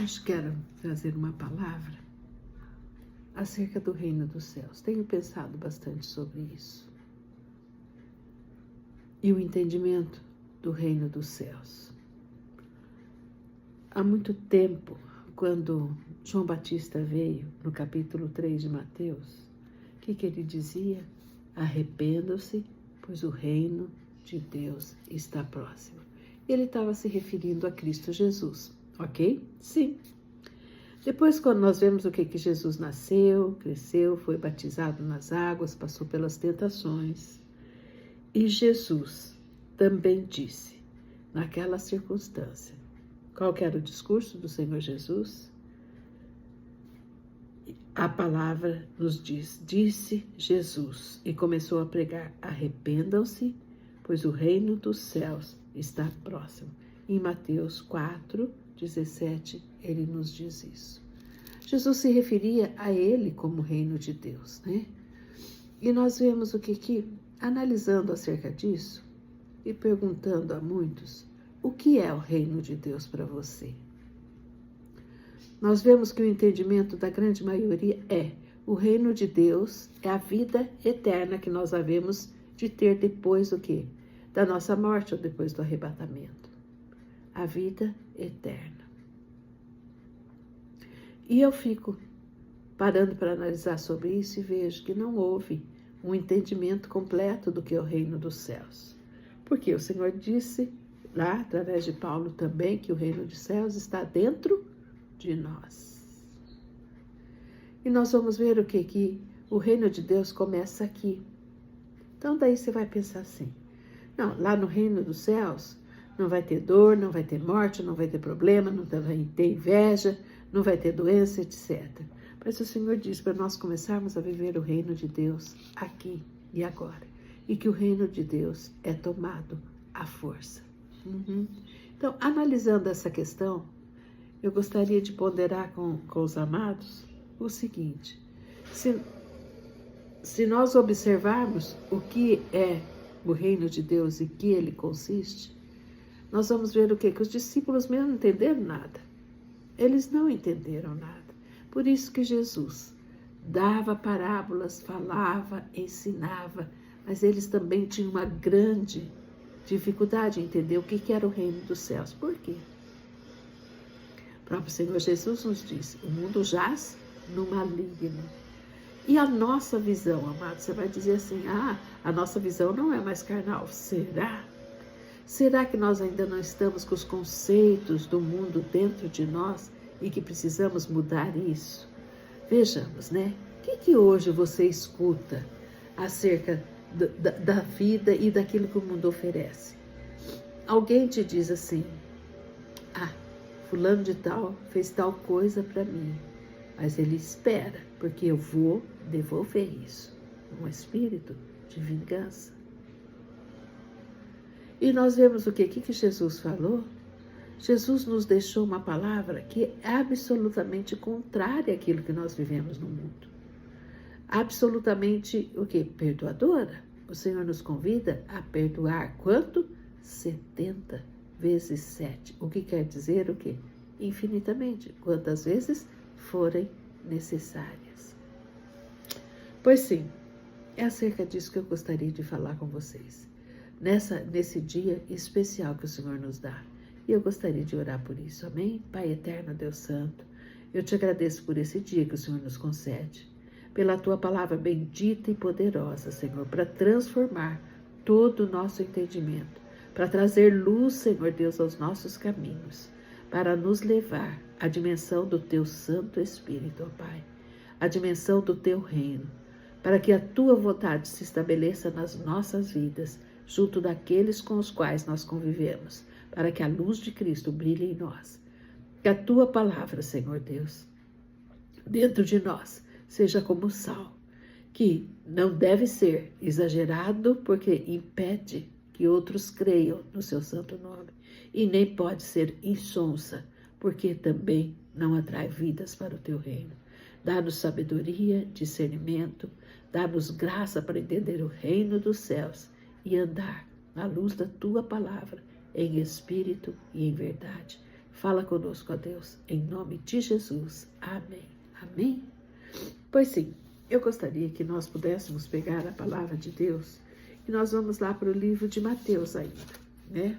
Hoje quero trazer uma palavra acerca do reino dos céus. Tenho pensado bastante sobre isso. E o entendimento do reino dos céus. Há muito tempo, quando João Batista veio, no capítulo 3 de Mateus, o que ele dizia? Arrependam-se, pois o reino de Deus está próximo. Ele estava se referindo a Cristo Jesus, ok? Sim. Depois, quando nós vemos o que Jesus nasceu, cresceu, foi batizado nas águas, passou pelas tentações. E Jesus também disse, naquela circunstância, qual que era o discurso do Senhor Jesus? A palavra nos diz, disse Jesus, e começou a pregar, arrependam-se, pois o reino dos céus está próximo. Em Mateus 4, 17, ele nos diz isso. Jesus se referia a ele como reino de Deus, né? E nós vemos o que analisando acerca disso e perguntando a muitos, o que é o reino de Deus para você? Nós vemos que o entendimento da grande maioria é o reino de Deus é a vida eterna que nós havemos de ter depois do quê? Da nossa morte ou depois do arrebatamento. A vida eterna. E eu fico parando para analisar sobre isso e vejo que não houve um entendimento completo do que é o reino dos céus. Porque o Senhor disse lá, através de Paulo também, que o reino dos céus está dentro de nós. E nós vamos ver o que o reino de Deus começa aqui. Então daí você vai pensar assim, não, lá no reino dos céus não vai ter dor, não vai ter morte, não vai ter problema, não vai ter inveja, não vai ter doença, etc. Mas o Senhor diz para nós começarmos a viver o reino de Deus aqui e agora. E que o reino de Deus é tomado à força. Então, analisando essa questão, eu gostaria de ponderar com os amados o seguinte. Se nós observarmos o que é o reino de Deus e que ele consiste, nós vamos ver o quê? Que os discípulos mesmo não entenderam nada. Eles não entenderam nada. Por isso que Jesus dava parábolas, falava, ensinava, mas eles também tinham uma grande dificuldade em entender o que era o reino dos céus. Por quê? O próprio Senhor Jesus nos disse, o mundo jaz no maligno. E a nossa visão, amado, você vai dizer assim, a nossa visão não é mais carnal. Será? Será que nós ainda não estamos com os conceitos do mundo dentro de nós e que precisamos mudar isso? Vejamos, né? O que hoje você escuta acerca da vida e daquilo que o mundo oferece? Alguém te diz assim, fulano de tal fez tal coisa para mim, mas ele espera, porque eu vou devolver isso. Um espírito de vingança. E nós vemos o que Jesus falou? Jesus nos deixou uma palavra que é absolutamente contrária àquilo que nós vivemos no mundo. Absolutamente, perdoadora. O Senhor nos convida a perdoar quanto? 70 vezes 7. O que quer dizer o quê? Infinitamente. Quantas vezes forem necessárias. Pois sim, é acerca disso que eu gostaria de falar com vocês. Nesse dia especial que o Senhor nos dá. E eu gostaria de orar por isso, amém? Pai eterno, Deus Santo, eu te agradeço por esse dia que o Senhor nos concede, pela tua palavra bendita e poderosa, Senhor, para transformar todo o nosso entendimento, para trazer luz, Senhor Deus, aos nossos caminhos, para nos levar à dimensão do teu Santo Espírito, ó Pai, à dimensão do teu reino, para que a tua vontade se estabeleça nas nossas vidas, junto daqueles com os quais nós convivemos, para que a luz de Cristo brilhe em nós. Que a tua palavra, Senhor Deus, dentro de nós, seja como sal, que não deve ser exagerado, porque impede que outros creiam no seu santo nome, e nem pode ser insonsa, porque também não atrai vidas para o teu reino. Dá-nos sabedoria, discernimento, dá-nos graça para entender o reino dos céus e andar na luz da tua palavra, em espírito e em verdade. Fala conosco, ó Deus, em nome de Jesus. Amém. Amém? Pois sim, eu gostaria que nós pudéssemos pegar a palavra de Deus e nós vamos lá para o livro de Mateus ainda, né?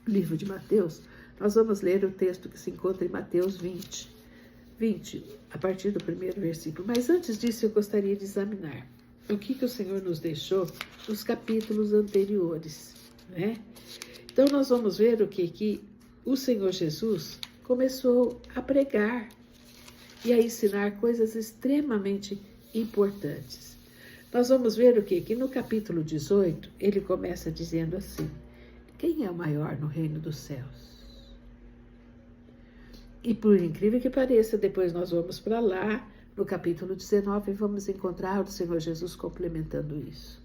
Livro de Mateus, nós vamos ler o texto que se encontra em Mateus 20, a partir do primeiro versículo. Mas antes disso, eu gostaria de examinar o que o Senhor nos deixou nos capítulos anteriores, né? Então, nós vamos ver o que o Senhor Jesus começou a pregar e a ensinar coisas extremamente importantes. Nós vamos ver o que no capítulo 18, ele começa dizendo assim: quem é o maior no reino dos céus? E por incrível que pareça, depois nós vamos para lá, no capítulo 19, e vamos encontrar o Senhor Jesus complementando isso.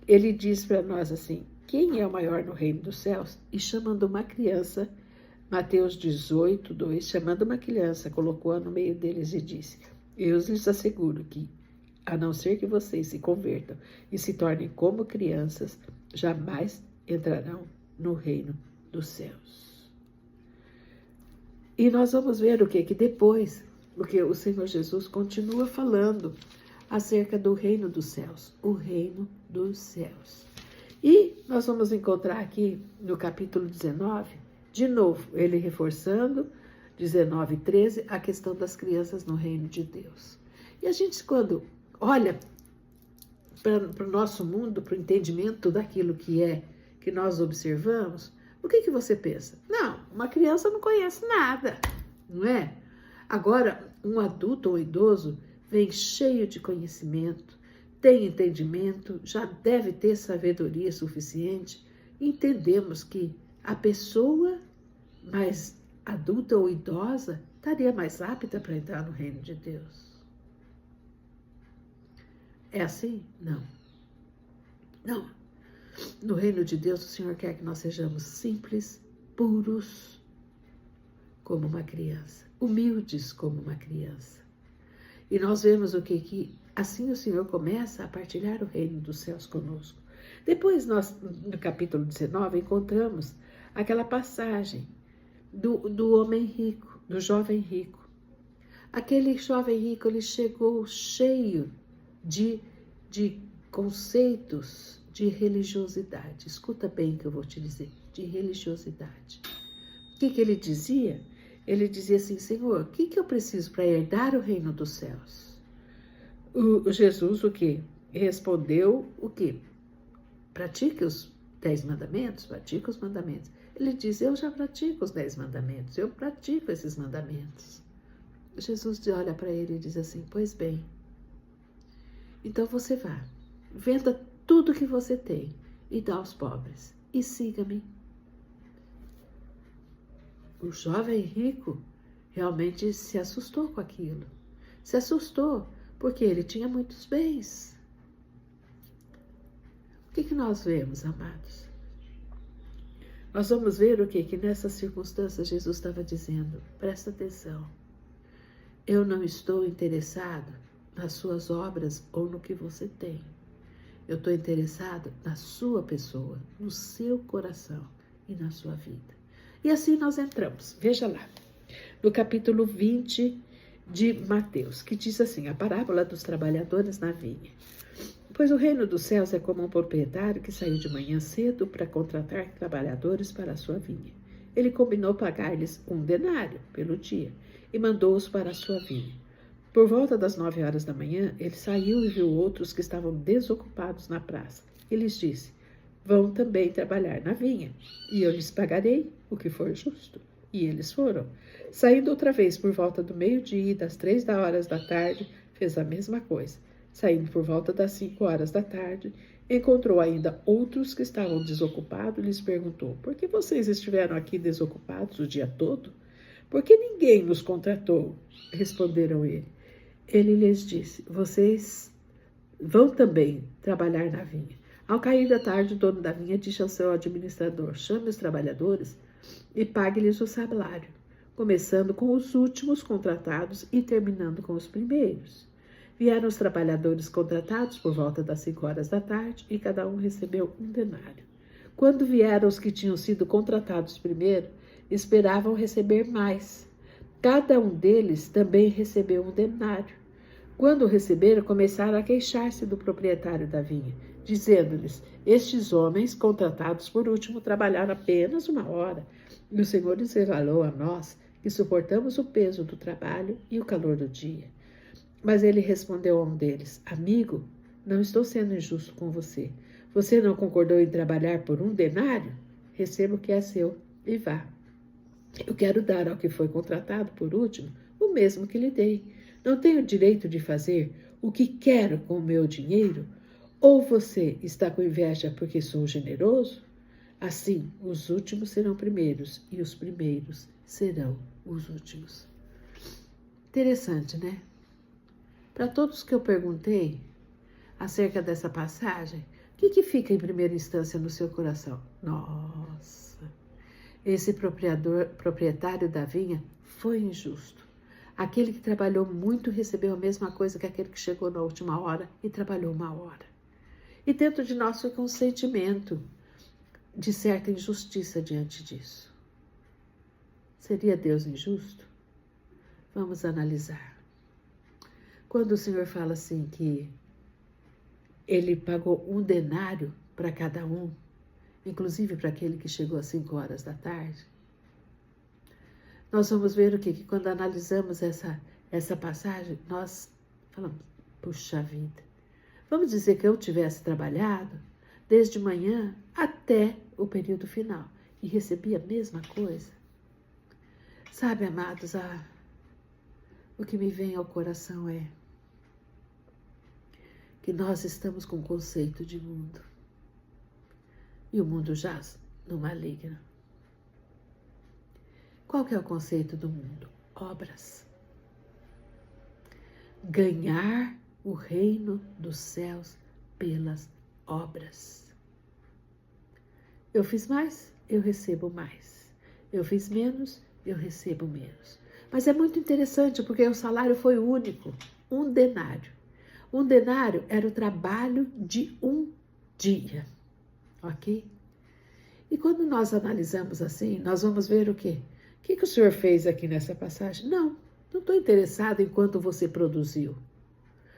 Ele diz para nós assim: quem é o maior no reino dos céus? E chamando uma criança, Mateus 18, 2, chamando uma criança, colocou-a no meio deles e disse: eu lhes asseguro que, a não ser que vocês se convertam e se tornem como crianças, jamais entrarão no reino dos céus. E nós vamos ver o que depois, porque o Senhor Jesus continua falando acerca do reino dos céus, o reino dos céus. E nós vamos encontrar aqui no capítulo 19, de novo, ele reforçando, 19 e 13, a questão das crianças no reino de Deus. E a gente, quando olha para o nosso mundo, para o entendimento daquilo que nós observamos, o que você pensa? Não, uma criança não conhece nada, não é? Agora, um adulto ou idoso vem cheio de conhecimento, tem entendimento, já deve ter sabedoria suficiente. Entendemos que a pessoa mais adulta ou idosa estaria mais apta para entrar no reino de Deus. É assim? Não. Não. No reino de Deus, o Senhor quer que nós sejamos simples, puros, como uma criança, humildes como uma criança. E nós vemos o que assim o Senhor começa a partilhar o reino dos céus conosco. Depois nós, no capítulo 19, encontramos aquela passagem do homem rico, do jovem rico. Aquele jovem rico, ele chegou cheio de conceitos de religiosidade. Escuta bem o que eu vou te dizer, de religiosidade. O que ele dizia? Ele dizia assim: Senhor, o que eu preciso para herdar o reino dos céus? O Jesus, o quê? Respondeu o quê? Pratique os 10 mandamentos? Pratique os mandamentos. Ele diz: eu já pratico os 10 mandamentos, eu pratico esses mandamentos. Jesus olha para ele e diz assim: pois bem, então você vá, venda tudo que você tem e dá aos pobres e siga-me. O jovem rico realmente se assustou com aquilo. Se assustou porque ele tinha muitos bens. O que nós vemos, amados? Nós vamos ver o que nessas circunstâncias Jesus estava dizendo. Presta atenção. Eu não estou interessado nas suas obras ou no que você tem. Eu estou interessado na sua pessoa, no seu coração e na sua vida. E assim nós entramos, veja lá, no capítulo 20 de Mateus, que diz assim: a parábola dos trabalhadores na vinha. Pois o reino dos céus é como um proprietário que saiu de manhã cedo para contratar trabalhadores para a sua vinha. Ele combinou pagar-lhes 1 denário pelo dia e mandou-os para a sua vinha. Por volta das 9 horas da manhã, ele saiu e viu outros que estavam desocupados na praça. E lhes disse: vão também trabalhar na vinha, e eu lhes pagarei o que for justo. E eles foram. Saindo outra vez por volta do meio-dia e das 3 horas da tarde, fez a mesma coisa. Saindo por volta das 5 horas da tarde, encontrou ainda outros que estavam desocupados e lhes perguntou: por que vocês estiveram aqui desocupados o dia todo? Por que ninguém nos contratou? Responderam ele. Ele lhes disse: vocês vão também trabalhar na vinha. Ao cair da tarde, o dono da vinha disse ao seu administrador: chame os trabalhadores e pague-lhes o salário, começando com os últimos contratados e terminando com os primeiros. Vieram os trabalhadores contratados por volta das 5 horas da tarde e cada um recebeu 1 denário. Quando vieram os que tinham sido contratados primeiro, esperavam receber mais. Cada um deles também recebeu um denário. Quando o receberam, começaram a queixar-se do proprietário da vinha, dizendo-lhes: estes homens, contratados por último, trabalharam apenas 1 hora, e o Senhor lhes revelou a nós que suportamos o peso do trabalho e o calor do dia. Mas ele respondeu a um deles: amigo, não estou sendo injusto com você. Você não concordou em trabalhar por 1 denário? Receba o que é seu e vá. Eu quero dar ao que foi contratado por último o mesmo que lhe dei. Não tenho direito de fazer o que quero com o meu dinheiro? Ou você está com inveja porque sou generoso? Assim, os últimos serão primeiros e os primeiros serão os últimos. Interessante, né? Para todos que eu perguntei acerca dessa passagem, o que fica em primeira instância no seu coração? Nossa, esse proprietário da vinha foi injusto. Aquele que trabalhou muito recebeu a mesma coisa que aquele que chegou na última hora e trabalhou 1 hora. E dentro de nós fica um sentimento de certa injustiça diante disso. Seria Deus injusto? Vamos analisar. Quando o Senhor fala assim que ele pagou 1 denário para cada um, inclusive para aquele que chegou às 5 horas da tarde, nós vamos ver o quê? Que quando analisamos essa passagem, nós falamos, puxa vida, vamos dizer que eu tivesse trabalhado desde manhã até o período final e recebi a mesma coisa. Sabe, amados, o que me vem ao coração é que nós estamos com um conceito de mundo e o mundo jaz no maligno. Qual que é o conceito do mundo? Obras. Ganhar o reino dos céus pelas obras. Eu fiz mais, eu recebo mais. Eu fiz menos, eu recebo menos. Mas é muito interessante porque o salário foi único, 1 denário. 1 denário era o trabalho de 1 dia, ok? E quando nós analisamos assim, nós vamos ver o quê? O que o Senhor fez aqui nessa passagem? Não estou interessado em quanto você produziu.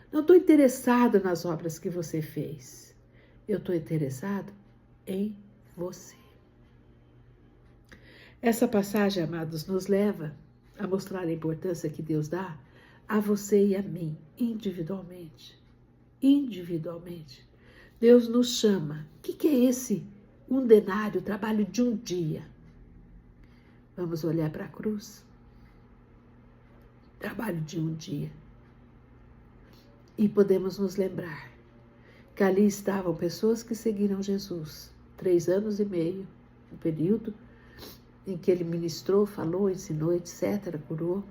Não estou interessado nas obras que você fez. Eu estou interessado em você. Essa passagem, amados, nos leva a mostrar a importância que Deus dá a você e a mim, individualmente. Individualmente. Deus nos chama. O que é esse 1 denário, o trabalho de 1 dia? Vamos olhar para a cruz. Trabalho de 1 dia. E podemos nos lembrar que ali estavam pessoas que seguiram Jesus. 3 anos e meio, o período em que ele ministrou, falou, ensinou, etc., curou.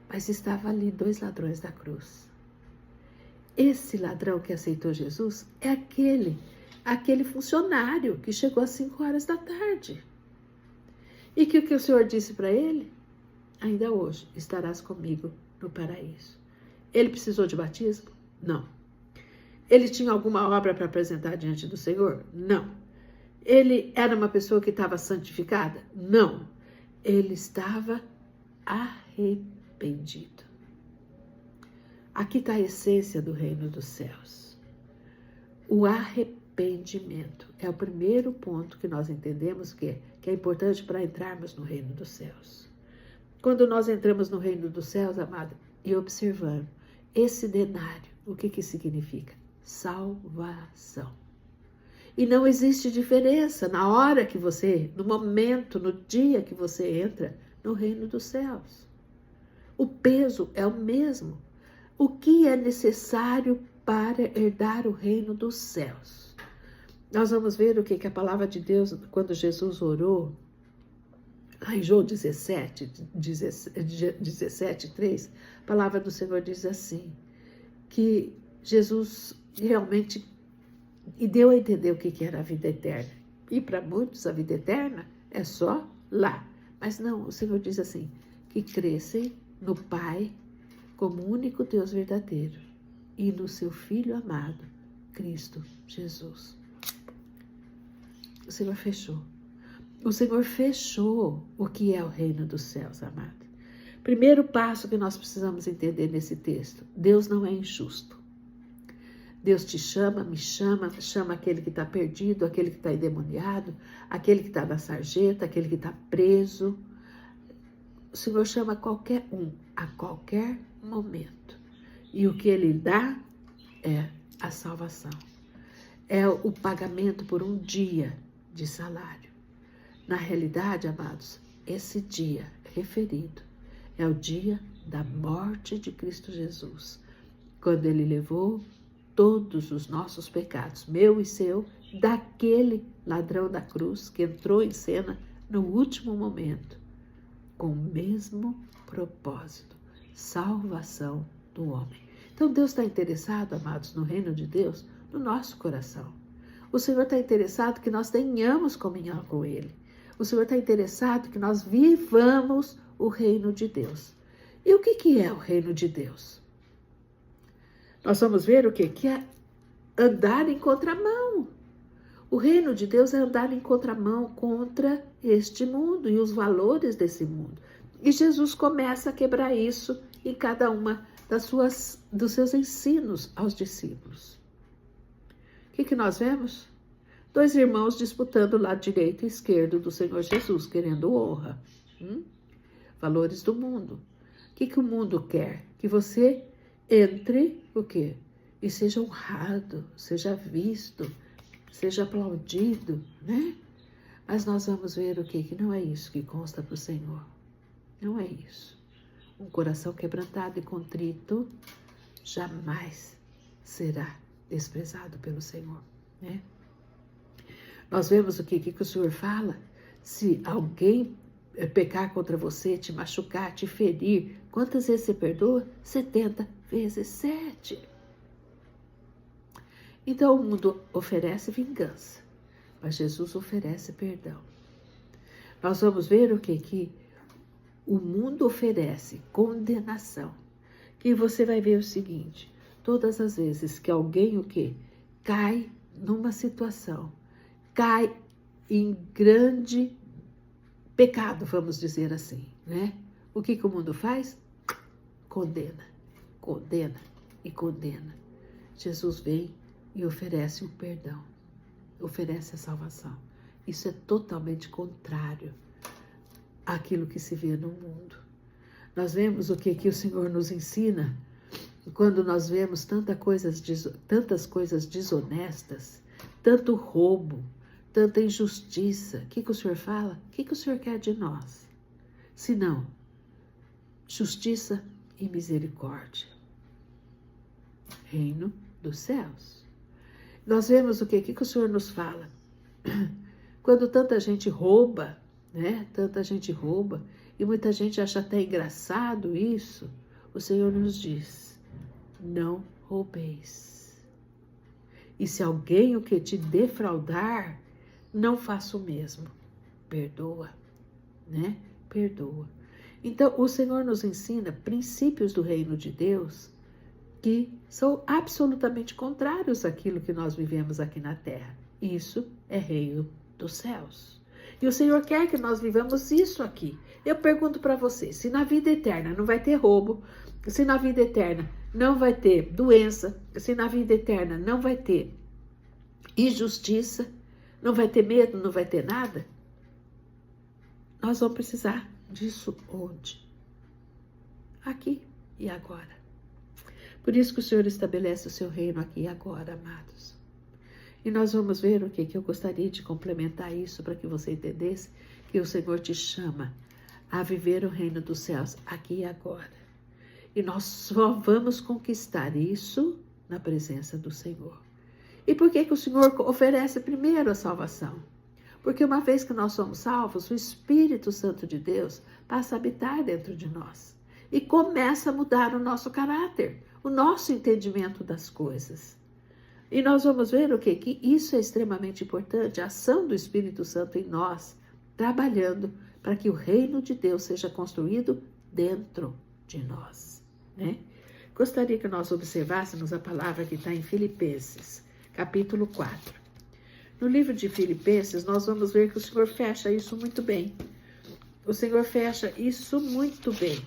Mas estava ali 2 ladrões da cruz. Esse ladrão que aceitou Jesus é aquele funcionário que chegou às 5 horas da tarde. E que o que o Senhor disse para ele? Ainda hoje estarás comigo no paraíso. Ele precisou de batismo? Não. Ele tinha alguma obra para apresentar diante do Senhor? Não. Ele era uma pessoa que estava santificada? Não. Ele estava arrependido. Aqui está a essência do reino dos céus. O arrependimento é o primeiro ponto que nós entendemos que é importante para entrarmos no reino dos céus. Quando nós entramos no reino dos céus, amado, e observando esse denário, o que significa? Salvação. E não existe diferença na hora que você, no momento, no dia que você entra no reino dos céus. O peso é o mesmo. O que é necessário para herdar o reino dos céus? Nós vamos ver o que a palavra de Deus, quando Jesus orou, lá em João 17:3, a palavra do Senhor diz assim, que Jesus realmente deu a entender o que era a vida eterna. E para muitos a vida eterna é só lá. Mas não, o Senhor diz assim, que crescem no Pai como único Deus verdadeiro e no seu Filho amado, Cristo Jesus. O Senhor fechou. O Senhor fechou o que é o reino dos céus, amado. Primeiro passo que nós precisamos entender nesse texto: Deus não é injusto. Deus te chama, me chama, chama aquele que está perdido, aquele que está endemoniado, aquele que está na sarjeta, aquele que está preso. O Senhor chama qualquer um, a qualquer momento. E o que Ele dá é a salvação. É o pagamento por um dia de salário. Na realidade, amados, esse dia referido é o dia da morte de Cristo Jesus, quando Ele levou todos os nossos pecados, meu e seu, daquele ladrão da cruz que entrou em cena no último momento, com o mesmo propósito, salvação do homem. Então Deus está interessado, amados, no reino de Deus, no nosso coração. O Senhor está interessado que nós tenhamos comunhão com Ele. O Senhor está interessado que nós vivamos o reino de Deus. E o que é o reino de Deus? Nós vamos ver o quê? Que é andar em contramão. O reino de Deus é andar em contramão contra este mundo e os valores desse mundo. E Jesus começa a quebrar isso em cada uma dos seus ensinos aos discípulos. O que nós vemos? 2 irmãos disputando o lado direito e esquerdo do Senhor Jesus, querendo honra. Valores do mundo. O que o mundo quer? Que você entre o quê? E seja honrado, seja visto, seja aplaudido, né? Mas nós vamos ver o quê? Que não é isso que consta para o Senhor. Não é isso. Um coração quebrantado e contrito jamais será desprezado pelo Senhor, né? Nós vemos o que o Senhor fala. Se alguém pecar contra você, te machucar, te ferir, quantas vezes você perdoa? 70 vezes 7. Então o mundo oferece vingança, mas Jesus oferece perdão. Nós vamos ver o que o mundo oferece: condenação. Que você vai ver o seguinte: todas as vezes que alguém cai numa situação, cai em grande pecado, vamos dizer assim, né? O que o mundo faz? Condena, condena e condena. Jesus vem e oferece o perdão, oferece a salvação. Isso é totalmente contrário àquilo que se vê no mundo. Nós vemos o que o Senhor nos ensina quando nós vemos tantas coisas desonestas, tanto roubo, tanta injustiça. O que o Senhor fala? O que o Senhor quer de nós? Senão, justiça e misericórdia. Reino dos céus. Nós vemos o que o Senhor nos fala? Quando tanta gente rouba, né? Tanta gente rouba, e muita gente acha até engraçado isso, o Senhor nos diz: não roubeis. E se alguém te defraudar, não faça o mesmo. Perdoa, né? Perdoa. Então, o Senhor nos ensina princípios do reino de Deus que são absolutamente contrários àquilo que nós vivemos aqui na terra. Isso é reino dos céus. E o Senhor quer que nós vivamos isso aqui. Eu pergunto para você: se na vida eterna não vai ter roubo, se na vida eterna não vai ter doença, se na vida eterna não vai ter injustiça, não vai ter medo, não vai ter nada, nós vamos precisar disso onde? Aqui e agora. Por isso que o Senhor estabelece o seu reino aqui e agora, amados. E nós vamos ver o que eu gostaria de complementar isso para que você entendesse que o Senhor te chama a viver o reino dos céus aqui e agora. E nós só vamos conquistar isso na presença do Senhor. E por que o Senhor oferece primeiro a salvação? Porque uma vez que nós somos salvos, o Espírito Santo de Deus passa a habitar dentro de nós. E começa a mudar o nosso caráter, o nosso entendimento das coisas. E nós vamos ver o quê? Que isso é extremamente importante, a ação do Espírito Santo em nós, trabalhando para que o reino de Deus seja construído dentro de nós, né? Gostaria que nós observássemos a palavra que está em Filipenses, capítulo 4. No livro de Filipenses, nós vamos ver que o Senhor fecha isso muito bem. O Senhor fecha isso muito bem.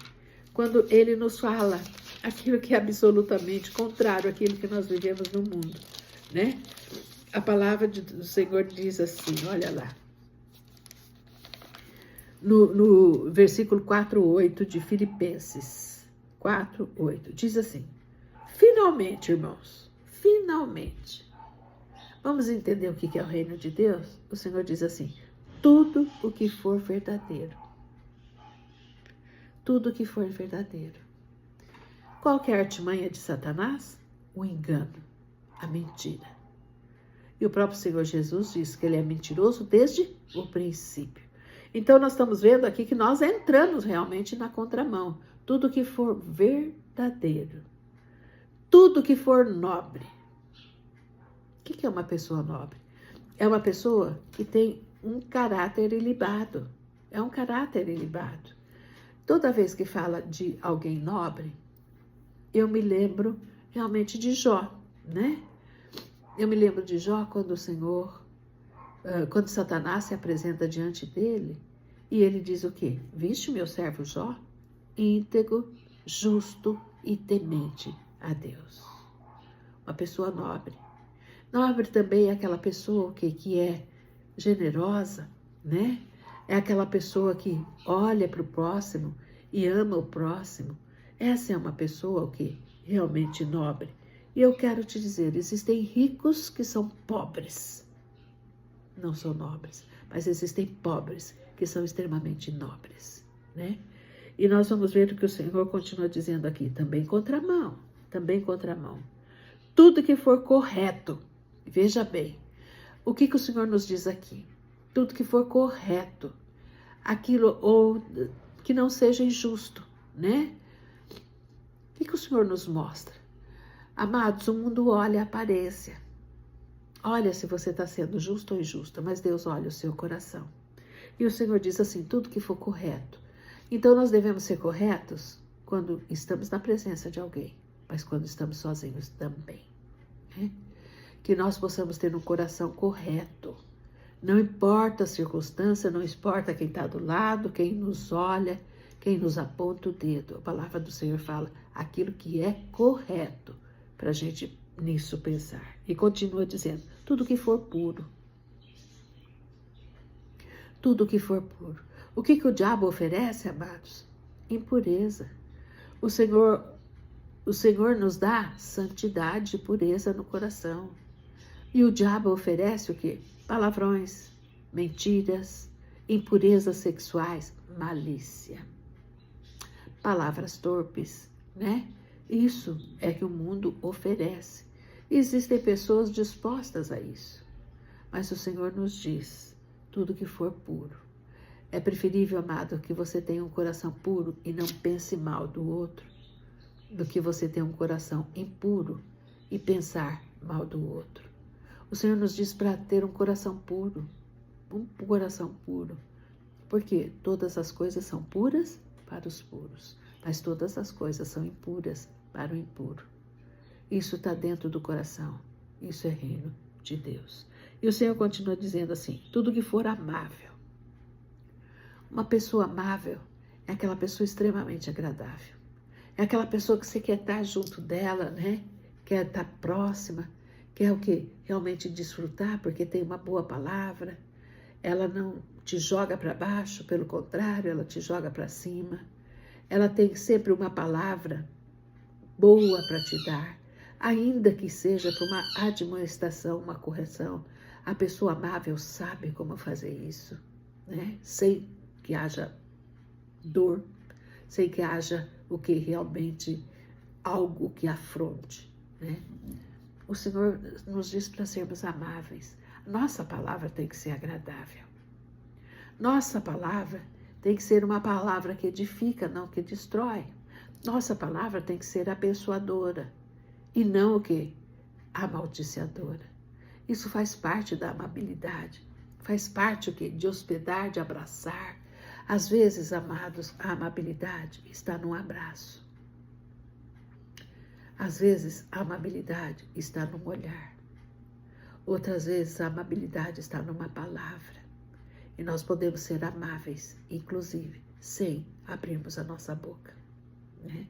Quando Ele nos fala aquilo que é absolutamente contrário àquilo que nós vivemos no mundo, né? A palavra do Senhor diz assim, olha lá. No versículo 4:8 de Filipenses 4:8, diz assim: finalmente, irmãos, finalmente. Vamos entender o que é o reino de Deus? O Senhor diz assim: tudo o que for verdadeiro. Tudo o que for verdadeiro. Qual que é a artimanha de Satanás? O engano, a mentira. E o próprio Senhor Jesus diz que ele é mentiroso desde o princípio. Então nós estamos vendo aqui que nós entramos realmente na contramão. Tudo que for verdadeiro. Tudo que for nobre. O que é uma pessoa nobre? É uma pessoa que tem um caráter ilibado. É um caráter ilibado. Toda vez que fala de alguém nobre, eu me lembro realmente de Jó, né? Eu me lembro de Jó quando o Senhor, quando Satanás se apresenta diante dele, e ele diz o quê? Viste o meu servo Jó? Íntegro, justo e temente a Deus. Uma pessoa nobre. Nobre também é aquela pessoa que é generosa, né? É aquela pessoa que olha para o próximo e ama o próximo. Essa é uma pessoa que realmente nobre. E eu quero te dizer, existem ricos que são pobres. Não são nobres, mas existem pobres que são extremamente nobres, né? E nós vamos ver o que o Senhor continua dizendo aqui, também contramão, também contramão. Tudo que for correto, veja bem, o que o Senhor nos diz aqui? Tudo que for correto, aquilo ou que não seja injusto, né? O que o Senhor nos mostra? Amados, o mundo olha a aparência. Olha se você está sendo justo ou injusta, mas Deus olha o seu coração. E o Senhor diz assim, tudo que for correto. Então nós devemos ser corretos quando estamos na presença de alguém, mas quando estamos sozinhos também, né? Que nós possamos ter um coração correto. Não importa a circunstância, não importa quem está do lado, quem nos olha, quem nos aponta o dedo. A palavra do Senhor fala aquilo que é correto para a gente nisso pensar. E continua dizendo, tudo que for puro. Tudo que for puro. O que o diabo oferece, amados? Impureza. O Senhor nos dá santidade e pureza no coração. E o diabo oferece o quê? Palavrões, mentiras, impurezas sexuais, malícia. Palavras torpes, né? Isso é que o mundo oferece. E existem pessoas dispostas a isso. Mas o Senhor nos diz, tudo que for puro. É preferível, amado, que você tenha um coração puro e não pense mal do outro, do que você ter um coração impuro e pensar mal do outro. O Senhor nos diz para ter um coração puro, porque todas as coisas são puras para os puros, mas todas as coisas são impuras para o impuro. Isso está dentro do coração, isso é reino de Deus. E o Senhor continua dizendo assim, tudo que for amável. Uma pessoa amável é aquela pessoa extremamente agradável. É aquela pessoa que você quer estar junto dela, né? Quer estar próxima, quer o quê? Realmente desfrutar, porque tem uma boa palavra. Ela não te joga para baixo, pelo contrário, ela te joga para cima. Ela tem sempre uma palavra boa para te dar, ainda que seja para uma admoestação, uma correção. A pessoa amável sabe como fazer isso, né? Sem que haja dor, sem que haja o que realmente algo que afronte, né? O Senhor nos diz para sermos amáveis. Nossa palavra tem que ser agradável. Nossa palavra tem que ser uma palavra que edifica, não que destrói. Nossa palavra tem que ser abençoadora e não o quê? Amaldiçoadora. Isso faz parte da amabilidade. Faz parte o quê? De hospedar, de abraçar. Às vezes, amados, a amabilidade está num abraço. Às vezes, a amabilidade está num olhar. Outras vezes a amabilidade está numa palavra. E nós podemos ser amáveis, inclusive, sem abrirmos a nossa boca, né?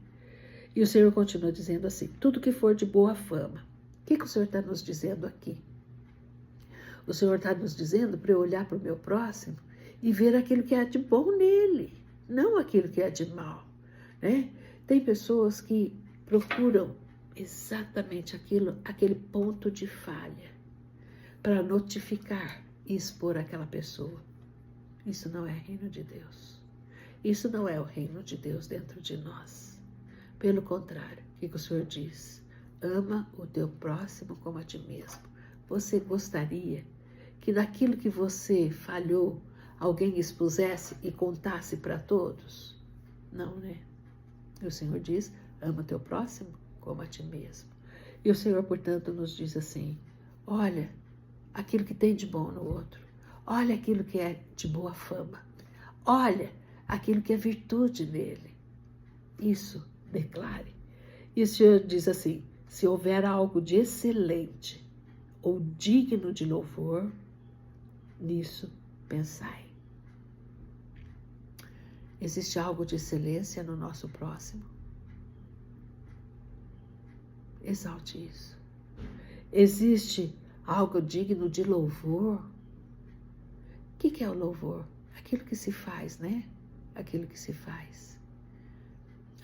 E o Senhor continua dizendo assim, tudo que for de boa fama. O que o Senhor está nos dizendo aqui? O Senhor está nos dizendo para eu olhar para o meu próximo e ver aquilo que é de bom nele, não aquilo que é de mal, né? Tem pessoas que procuram exatamente aquele ponto de falha para notificar e expor aquela pessoa. Isso não é reino de Deus. Isso não é o reino de Deus dentro de nós. Pelo contrário, o que o Senhor diz? Ama o teu próximo como a ti mesmo. Você gostaria que daquilo que você falhou, alguém expusesse e contasse para todos? Não, né? E o Senhor diz, ama o teu próximo como a ti mesmo. E o Senhor, portanto, nos diz assim, olha aquilo que tem de bom no outro. Olha aquilo que é de boa fama. Olha aquilo que é virtude nele. Isso declare. E o Senhor diz assim, se houver algo de excelente ou digno de louvor, nisso pensai. Existe algo de excelência no nosso próximo? Exalte isso. Existe algo digno de louvor? O que é o louvor? Aquilo que se faz, né? Aquilo que se faz.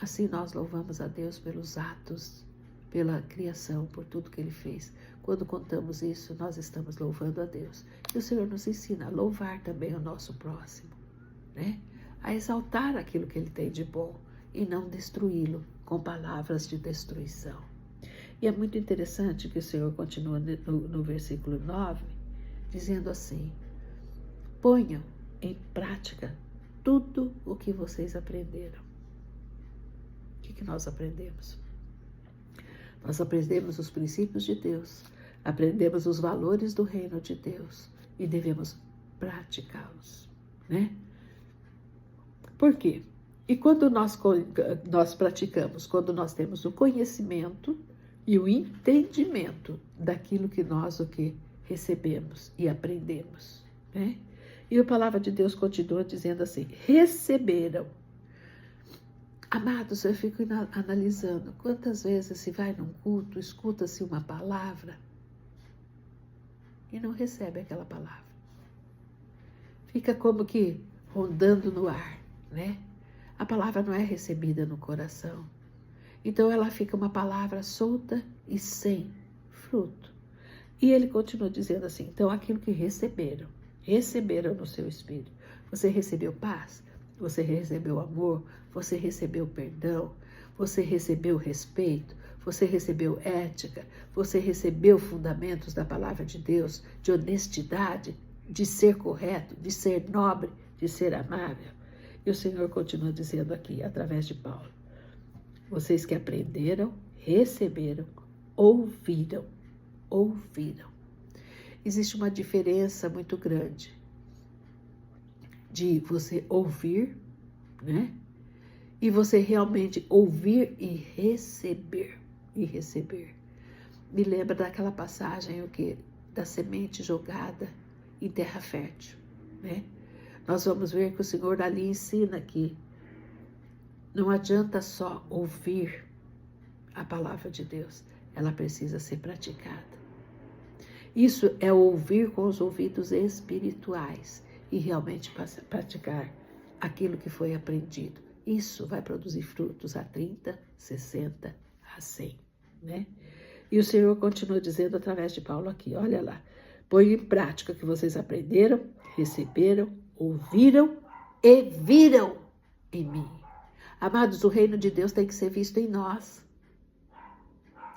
Assim nós louvamos a Deus pelos atos, pela criação, por tudo que Ele fez. Quando contamos isso, nós estamos louvando a Deus. E o Senhor nos ensina a louvar também o nosso próximo, né? A exaltar aquilo que Ele tem de bom e não destruí-lo com palavras de destruição. E é muito interessante que o Senhor continua no versículo 9, dizendo assim, ponham em prática tudo o que vocês aprenderam. O que nós aprendemos? Nós aprendemos os princípios de Deus, aprendemos os valores do reino de Deus e devemos praticá-los, né? Por quê? E quando nós praticamos, quando nós temos o conhecimento e o entendimento daquilo que nós recebemos e aprendemos, né? E a palavra de Deus continua dizendo assim, receberam. Amados, eu fico analisando quantas vezes se vai num culto, escuta-se uma palavra e não recebe aquela palavra. Fica como que rondando no ar, né? A palavra não é recebida no coração. Então ela fica uma palavra solta e sem fruto. E ele continua dizendo assim, então aquilo que receberam no seu espírito. Você recebeu paz? Você recebeu amor? Você recebeu perdão? Você recebeu respeito? Você recebeu ética? Você recebeu fundamentos da palavra de Deus, de honestidade, de ser correto, de ser nobre, de ser amável? E o Senhor continua dizendo aqui, através de Paulo, vocês que aprenderam, receberam, ouviram. Existe uma diferença muito grande de você ouvir, né? E você realmente ouvir e receber. Me lembra daquela passagem da semente jogada em terra fértil, né? Nós vamos ver que o Senhor ali ensina que não adianta só ouvir a palavra de Deus, ela precisa ser praticada. Isso é ouvir com os ouvidos espirituais e realmente praticar aquilo que foi aprendido. Isso vai produzir frutos a 30, 60, a 100, né? E o Senhor continua dizendo através de Paulo aqui, olha lá, põe em prática o que vocês aprenderam, receberam, ouviram e viram em mim. Amados, o reino de Deus tem que ser visto em nós.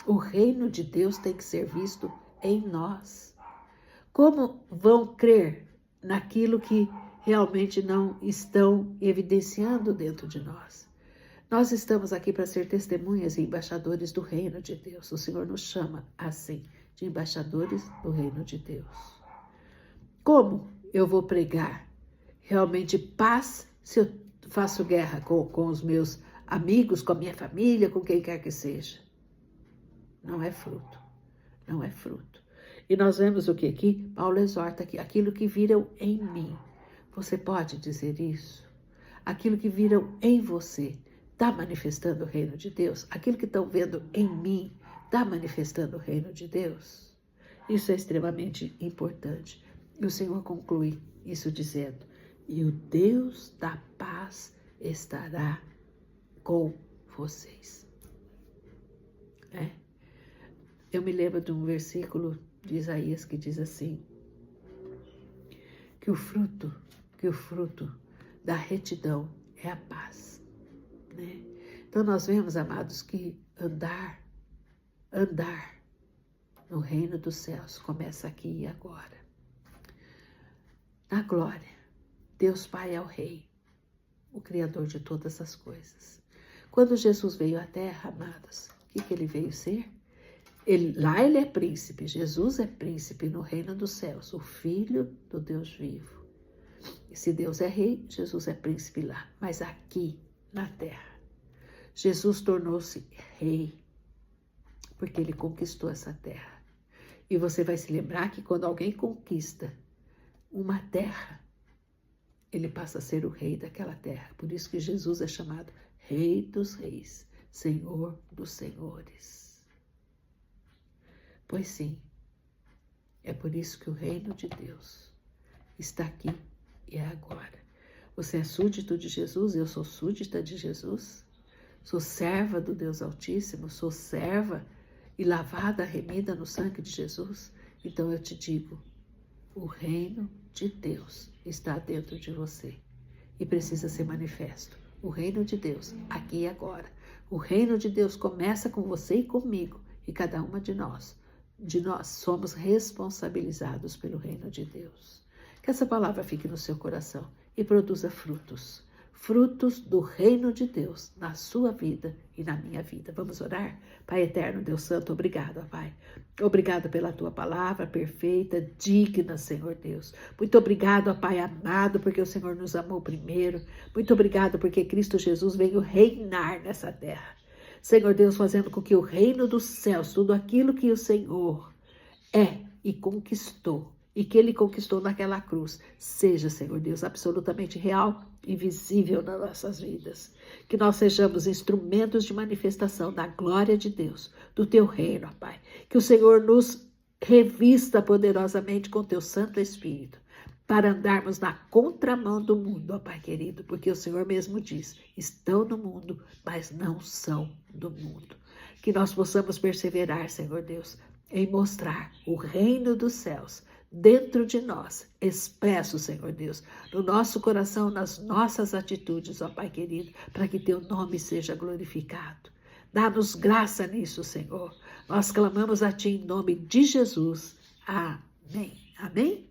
O reino de Deus tem que ser visto em nós. Como vão crer naquilo que realmente não estão evidenciando dentro de nós? Nós estamos aqui para ser testemunhas e embaixadores do reino de Deus. O Senhor nos chama assim, de embaixadores do reino de Deus. Como eu vou pregar realmente paz se eu faço guerra com os meus amigos, com a minha família, com quem quer que seja? Não é fruto. E nós vemos o que aqui? Paulo exorta aqui, aquilo que viram em mim. Você pode dizer isso? Aquilo que viram em você está manifestando o reino de Deus? Aquilo que estão vendo em mim está manifestando o reino de Deus? Isso é extremamente importante. E o Senhor conclui isso dizendo, e o Deus da paz estará com vocês. Eu me lembro de um versículo de Isaías que diz assim, que o fruto da retidão é a paz. Né? Então nós vemos, amados, que andar no reino dos céus começa aqui e agora. Na glória, Deus Pai é o Rei, o Criador de todas as coisas. Quando Jesus veio à terra, amados, o que ele veio ser? Lá ele é príncipe, Jesus é príncipe no reino dos céus, o Filho do Deus vivo. E se Deus é rei, Jesus é príncipe lá. Mas aqui, na terra, Jesus tornou-se rei, porque ele conquistou essa terra. E você vai se lembrar que quando alguém conquista uma terra, ele passa a ser o rei daquela terra. Por isso que Jesus é chamado Rei dos Reis, Senhor dos Senhores. Pois sim, é por isso que o reino de Deus está aqui e é agora. Você é súdito de Jesus, eu sou súdita de Jesus. Sou serva do Deus Altíssimo, sou serva e lavada, remida no sangue de Jesus. Então eu te digo, o reino de Deus está dentro de você e precisa ser manifesto. O reino de Deus, aqui e agora. O reino de Deus começa com você e comigo e cada uma de nós. Somos responsabilizados pelo reino de Deus. Que essa palavra fique no seu coração e produza frutos. Frutos do reino de Deus na sua vida e na minha vida. Vamos orar? Pai eterno, Deus Santo, obrigado, Pai. Obrigado pela tua palavra perfeita, digna, Senhor Deus. Muito obrigado, Pai amado, porque o Senhor nos amou primeiro. Muito obrigado porque Cristo Jesus veio reinar nessa terra. Senhor Deus, fazendo com que o reino dos céus, tudo aquilo que o Senhor é e conquistou, e que Ele conquistou naquela cruz, seja, Senhor Deus, absolutamente real e visível nas nossas vidas. Que nós sejamos instrumentos de manifestação da glória de Deus, do Teu reino, Pai. Que o Senhor nos revista poderosamente com Teu Santo Espírito, para andarmos na contramão do mundo, ó Pai querido, porque o Senhor mesmo diz, estão no mundo, mas não são do mundo. Que nós possamos perseverar, Senhor Deus, em mostrar o reino dos céus dentro de nós, expresso, Senhor Deus, no nosso coração, nas nossas atitudes, ó Pai querido, para que Teu nome seja glorificado. Dá-nos graça nisso, Senhor. Nós clamamos a Ti em nome de Jesus. Amém. Amém?